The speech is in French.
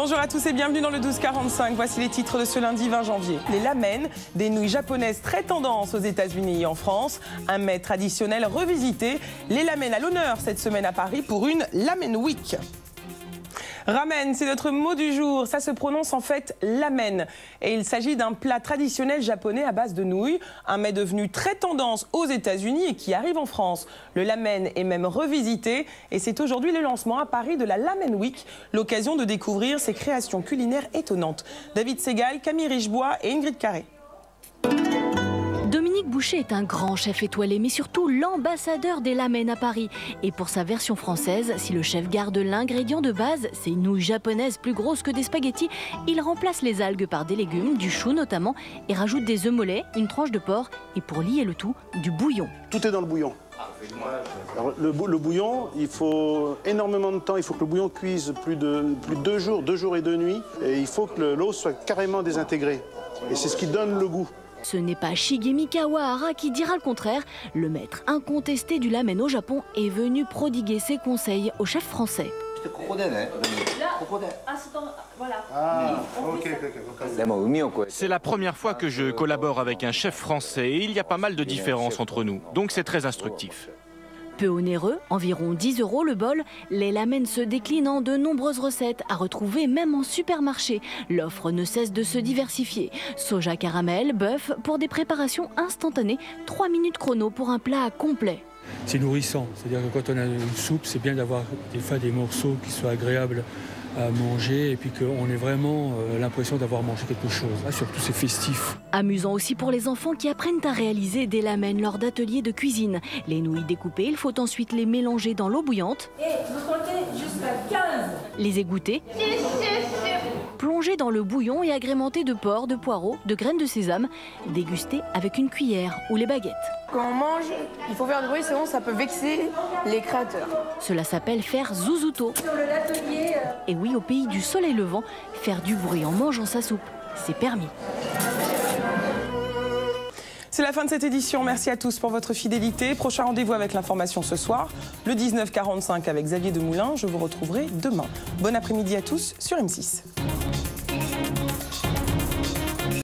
Bonjour à tous et bienvenue dans le 12-45. Voici les titres de ce lundi 20 janvier. Les lamen, des nouilles japonaises très tendance aux États-Unis et en France. Un mets traditionnel revisité. Les lamen à l'honneur cette semaine à Paris pour une Lamen Week. Ramen, c'est notre mot du jour. Ça se prononce en fait lamen. Et il s'agit d'un plat traditionnel japonais à base de nouilles. Un mets devenu très tendance aux États-Unis et qui arrive en France. Le lamen est même revisité. Et c'est aujourd'hui le lancement à Paris de la Lamen Week. L'occasion de découvrir ces créations culinaires étonnantes. David Segal, Camille Richebois et Ingrid Carré. Dominique Boucher est un grand chef étoilé, mais surtout l'ambassadeur des lamen à Paris. Et pour sa version française, si le chef garde l'ingrédient de base, ces nouilles japonaises plus grosses que des spaghettis, il remplace les algues par des légumes, du chou notamment, et rajoute des œufs mollets, une tranche de porc et pour lier le tout, du bouillon. Tout est dans le bouillon. Alors, le bouillon, il faut énormément de temps. Il faut que le bouillon cuise plus de 2 jours, 2 jours et 2 nuits. Et il faut que l'eau soit carrément désintégrée. Et c'est ce qui donne le goût. Ce n'est pas Shigemi Kawahara qui dira le contraire. Le maître incontesté du lamen au Japon est venu prodiguer ses conseils au chef français. C'est la première fois que je collabore avec un chef français et il y a pas mal de différences entre nous. Donc c'est très instructif. Peu onéreux, environ 10 € le bol, les lamen se déclinent en de nombreuses recettes à retrouver même en supermarché. L'offre ne cesse de se diversifier. Soja caramel, bœuf, pour des préparations instantanées, 3 minutes chrono pour un plat complet. C'est nourrissant, c'est-à-dire que quand on a une soupe, c'est bien d'avoir des fois des morceaux qui soient agréables à manger et puis qu'on ait vraiment l'impression d'avoir mangé quelque chose. Ah, surtout c'est festif. Amusant aussi pour les enfants qui apprennent à réaliser des lamen lors d'ateliers de cuisine. Les nouilles découpées, il faut ensuite les mélanger dans l'eau bouillante. Et vous comptez jusqu'à 15. Les égoutter. Plonger dans le bouillon et agrémenter de porc, de poireaux, de graines de sésame. Déguster avec une cuillère ou les baguettes. Quand on mange, il faut faire du bruit, sinon ça peut vexer les créateurs. Cela s'appelle faire zuzuto. Sur l'atelier. Et oui, au pays du soleil levant, faire du bruit en mangeant sa soupe, c'est permis. C'est la fin de cette édition. Merci à tous pour votre fidélité. Prochain rendez-vous avec l'information ce soir, le 19h45 avec Xavier Demoulin. Je vous retrouverai demain. Bon après-midi à tous sur M6.